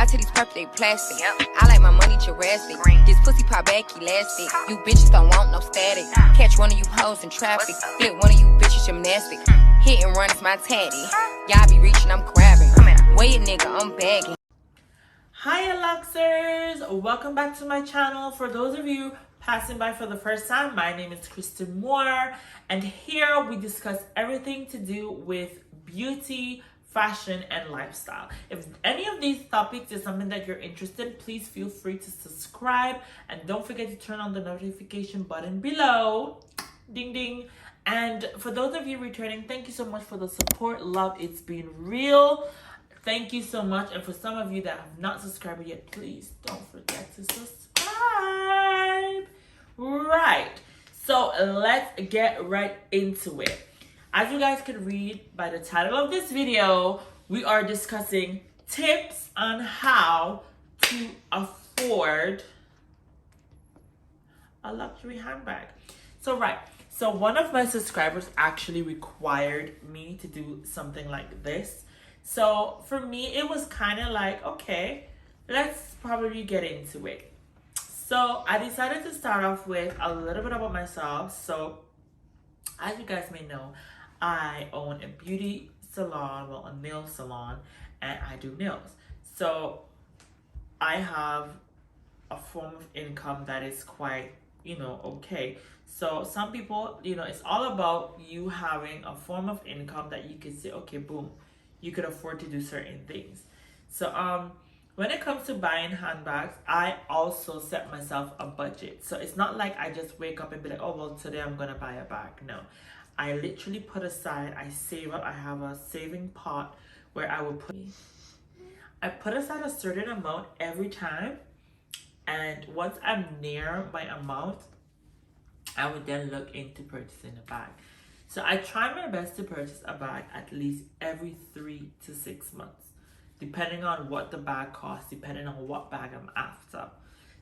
My titties purple, they plastic. I like my money Jurassic. This pussy pop back elastic. You bitches don't want no static. Catch one of you hoes in traffic. Flip one of you bitches gymnastic. Hit and run is my tatty. Y'all be reaching, I'm grabbing. Wait, nigga, I'm bagging. Hi Luxers, welcome back to my channel. For those of you passing by for the first time, my name is Kristen Moore, and here we discuss everything to do with beauty, fashion, and lifestyle. If any of these topics is something that you're interested in, please feel free to subscribe, and don't forget to turn on the notification button below. Ding ding. And for those of you returning, thank you so much for the support. Love, it's been real. Thank you so much. And for some of you that have not subscribed yet, please don't forget to subscribe. Right. So let's get right into it. As you guys can read by the title of this video, we are discussing tips on how to afford a luxury handbag. So one of my subscribers actually required me to do something like this. So for me, it was kind of like, okay, let's probably get into it. So I decided to start off with a little bit about myself. So as you guys may know, I own a beauty salon, well, a nail salon, and I do nails. So I have a form of income that is quite, okay. So some people, it's all about you having a form of income that you can say, okay, boom, you could afford to do certain things. So when it comes to buying handbags, I also set myself a budget. So it's not like I just wake up and be like, oh, well, today I'm gonna buy a bag. No, I literally put aside, I save up, I have a saving pot where I put aside a certain amount every time. And once I'm near my amount, I would then look into purchasing a bag. So I try my best to purchase a bag at least every 3 to 6 months, depending on what the bag costs, depending on what bag I'm after.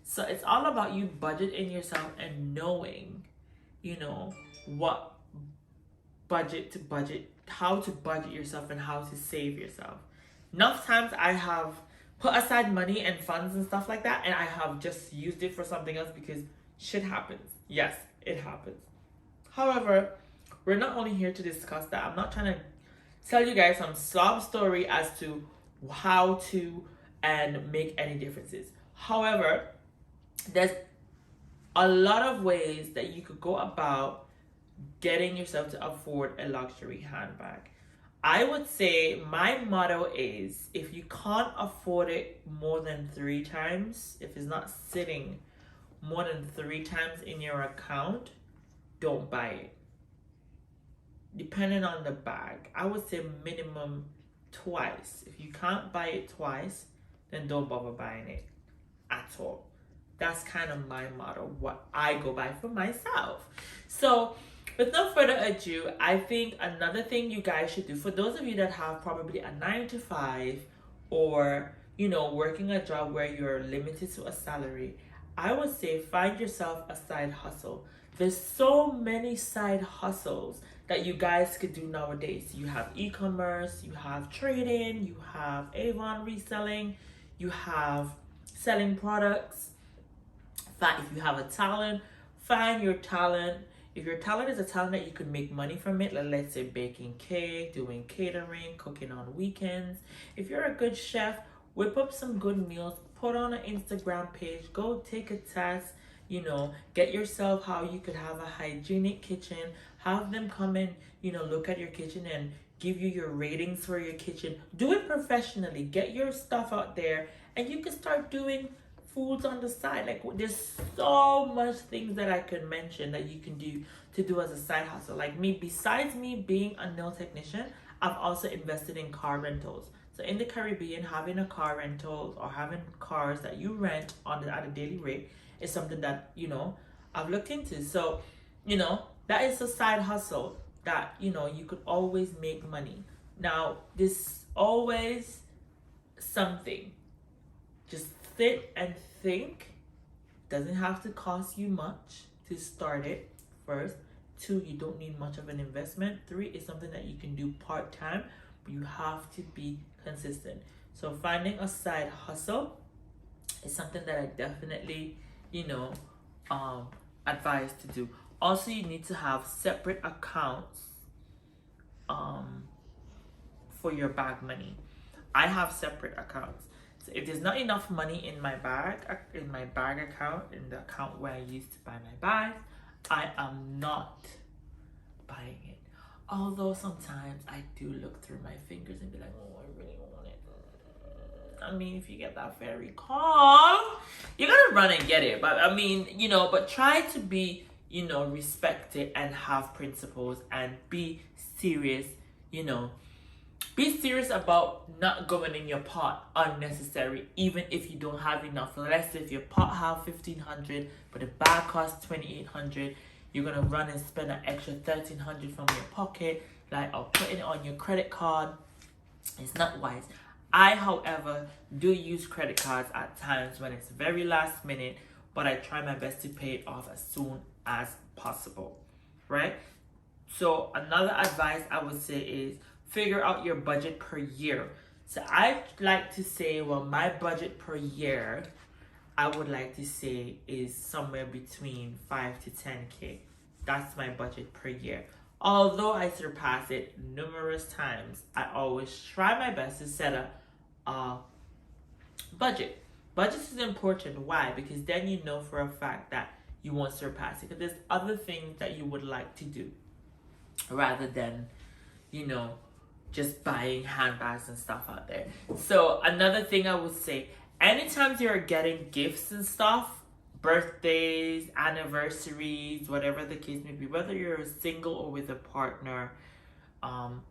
So it's all about you budgeting yourself and knowing, what budget to budget, how to budget yourself and how to save yourself. Enough times I have put aside money and funds and stuff like that, and I have just used it for something else because shit happens. Yes, it happens. However, we're not only here to discuss that. I'm not trying to tell you guys some sob story as to how to and make any differences. However, there's a lot of ways that you could go about getting yourself to afford a luxury handbag. I would say my motto is, if you can't afford it more than 3 times, if it's not sitting more than 3 times in your account, don't buy it. Depending on the bag, I would say minimum twice. If you can't buy it twice, then don't bother buying it at all. That's kind of my motto, what I go by for myself. So with no further ado, I think another thing you guys should do, for those of you that have probably a 9 to 5 or, working a job where you're limited to a salary, I would say find yourself a side hustle. There's so many side hustles that you guys could do nowadays. You have e-commerce, you have trading, you have Avon reselling, you have selling products. If you have a talent, find your talent. If your talent is a talent that you could make money from it, like let's say baking cake, doing catering, cooking on weekends. If you're a good chef, whip up some good meals, put on an Instagram page, go take a test, get yourself how you could have a hygienic kitchen, have them come and, look at your kitchen and give you your ratings for your kitchen. Do it professionally, get your stuff out there, and you can start doing foods on the side. Like, there's so much things that I could mention that you can do to do as a side hustle. Like me, besides me being a nail technician, I've also invested in car rentals. So in the Caribbean, having a car rental or having cars that you rent at a daily rate is something that, I've looked into. So, that is a side hustle that, you could always make money. Now, this always something. Just sit and think. Doesn't have to cost you much to start it first. 2, you don't need much of an investment. 3 is something that you can do part-time, but you have to be consistent. So finding a side hustle is something that I definitely, advise to do. Also, you need to have separate accounts for your bag money. I have separate accounts. So if there's not enough money in my bag account, in the account where I used to buy my bags, I am not buying it. Although sometimes I do look through my fingers and be like, oh, I really want it. I mean, if you get that fairy call, you're gonna run and get it. But I mean, but try to be, respect it and have principles and be serious, Be serious about not going in your pot unnecessary, even if you don't have enough. Let's say if your pot have 1,500, but the bag costs 2,800, you're gonna run and spend an extra 1,300 from your pocket, or putting it on your credit card. It's not wise. I, however, do use credit cards at times when it's very last minute, but I try my best to pay it off as soon as possible, right? So another advice I would say is figure out your budget per year. So I like to say, well, my budget per year, I would like to say is somewhere between 5 to 10K. That's my budget per year. Although I surpass it numerous times, I always try my best to set a budget. Budget is important. Why? Because then you know for a fact that you won't surpass it. Because there's other things that you would like to do rather than, just buying handbags and stuff out there. So another thing I would say, anytime you're getting gifts and stuff, birthdays, anniversaries, whatever the case may be, whether you're single or with a partner, all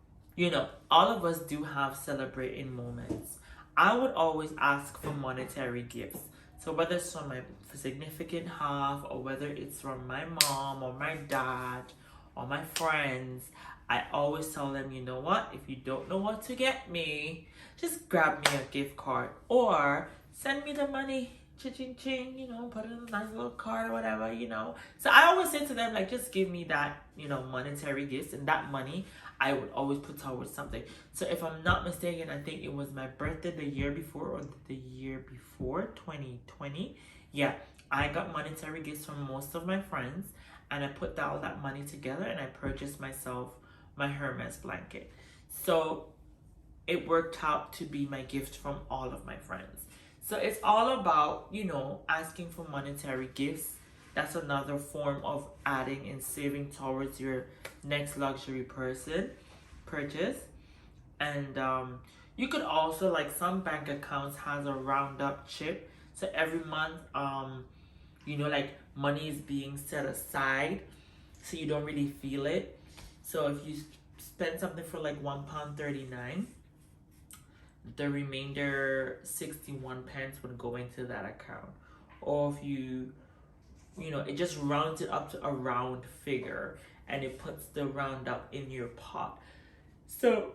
of us do have celebrating moments. I would always ask for monetary gifts. So whether it's from my significant half or whether it's from my mom or my dad or my friends, I always tell them, you know what, if you don't know what to get me, just grab me a gift card or send me the money, ching, put it in a nice little card or whatever, So I always say to them, just give me that, monetary gifts, and that money I would always put towards something. So if I'm not mistaken, I think it was my birthday the year before or the year before, 2020. Yeah, I got monetary gifts from most of my friends, and I put all that money together and I purchased myself my Hermes blanket. So it worked out to be my gift from all of my friends. So it's all about, asking for monetary gifts. That's another form of adding and saving towards your next luxury purchase. And you could also, some bank accounts has a roundup chip. So every month, money is being set aside, so you don't really feel it. So if you spend something for £1.39, the remainder 61 pence would go into that account. Or if you it just rounds it up to a round figure and it puts the round up in your pot. So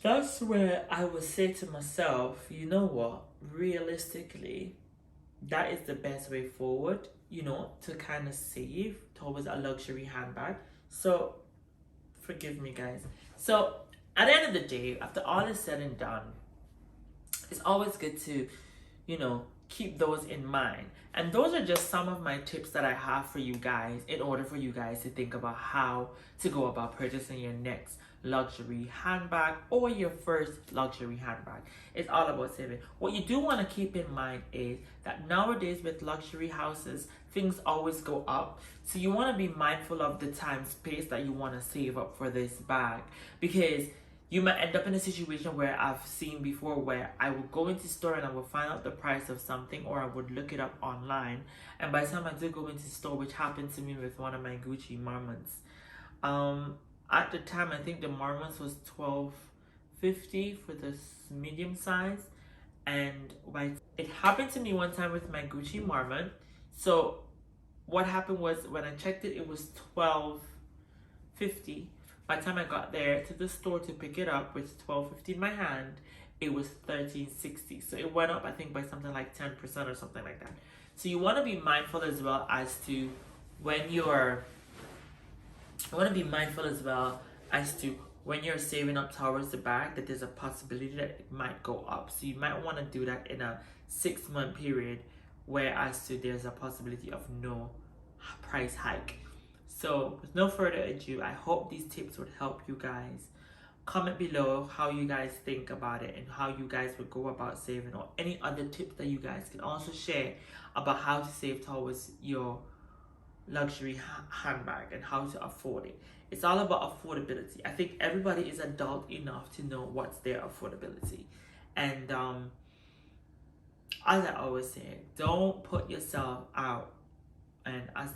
that's where I would say to myself, you know what, realistically, that is the best way forward, to kind of save towards a luxury handbag. So forgive me, guys. So at the end of the day, after all is said and done, it's always good to, keep those in mind. And those are just some of my tips that I have for you guys in order for you guys to think about how to go about purchasing your next luxury handbag or your first luxury handbag. It's all about saving. What you do want to keep in mind is that nowadays with luxury houses, things always go up. So you want to be mindful of the time space that you want to save up for this bag, because you might end up in a situation where I've seen before where I would go into store and I would find out the price of something, or I would look it up online, and by the time I did go into store, which happened to me with one of my Gucci Marmots, at the time I think the Marmots was $12.50 for the medium size, and it happened to me one time with my Gucci Marmot. So what happened was when I checked it, it was $12.50. By the time I got there to the store to pick it up with $12.50 in my hand, it was $13.60. So it went up, I think, by something like 10% or something like that. So you want to be mindful as well as to when you're saving up towards the bag, that there's a possibility that it might go up. So you might want to do that in a 6-month period, whereas to there's a possibility of no price hike. So with no further ado, I hope these tips would help you guys. Comment below how you guys think about it and how you guys would go about saving, or any other tips that you guys can also share about how to save towards your luxury handbag and how to afford it. It's all about affordability. I think everybody is adult enough to know what's their affordability. And as I always say, don't put yourself out. And as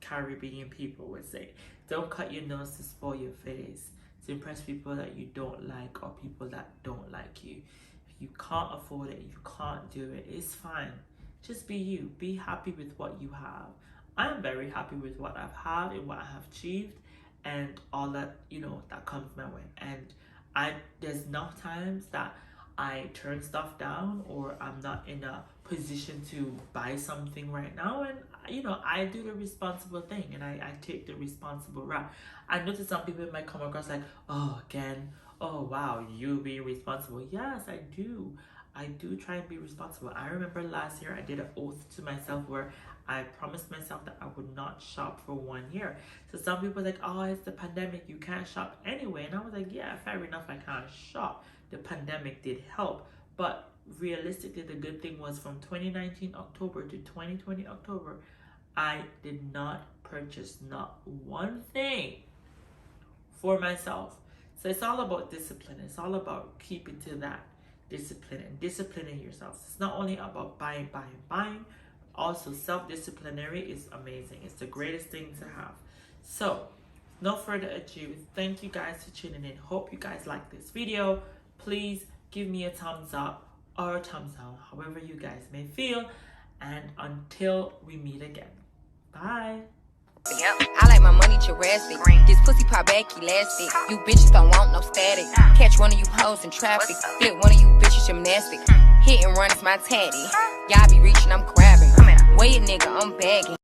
Caribbean people would say, don't cut your nose to spoil your face, to impress people that you don't like or people that don't like you. If you can't afford it, you can't do it, it's fine. Just be you. Be happy with what you have. I'm very happy with what I've had and what I have achieved and all that, you know, that comes my way. And there's enough times that I turn stuff down, or I'm not in a position to buy something right now, and you know, I do the responsible thing and I take the responsible route. I notice some people might come across like, oh, again, oh wow, you being responsible. Yes, I do try and be responsible. I remember last year I did an oath to myself where I promised myself that I would not shop for 1 year. So some people were like, oh, it's the pandemic, you can't shop anyway. And I was like, yeah, fair enough, I can't shop. The pandemic did help. But realistically, the good thing was from 2019 October to 2020 October, I did not purchase not one thing for myself. So it's all about discipline. It's all about keeping to that discipline and disciplining yourself. It's not only about buying. Also, self-disciplinary is amazing. It's the greatest thing to have. So, no further ado, thank you guys for tuning in. Hope you guys like this video. Please give me a thumbs up or a thumbs down, however you guys may feel. And until we meet again, bye. Yep, I like my money Jurassic. This pussy pop back elastic. You bitches don't want no static. Catch one of you hoes in traffic. Flip one of you bitches gymnastic. Hit and run is my tatty. Y'all be reaching, I'm grabbing. Wait, nigga, I'm bagging.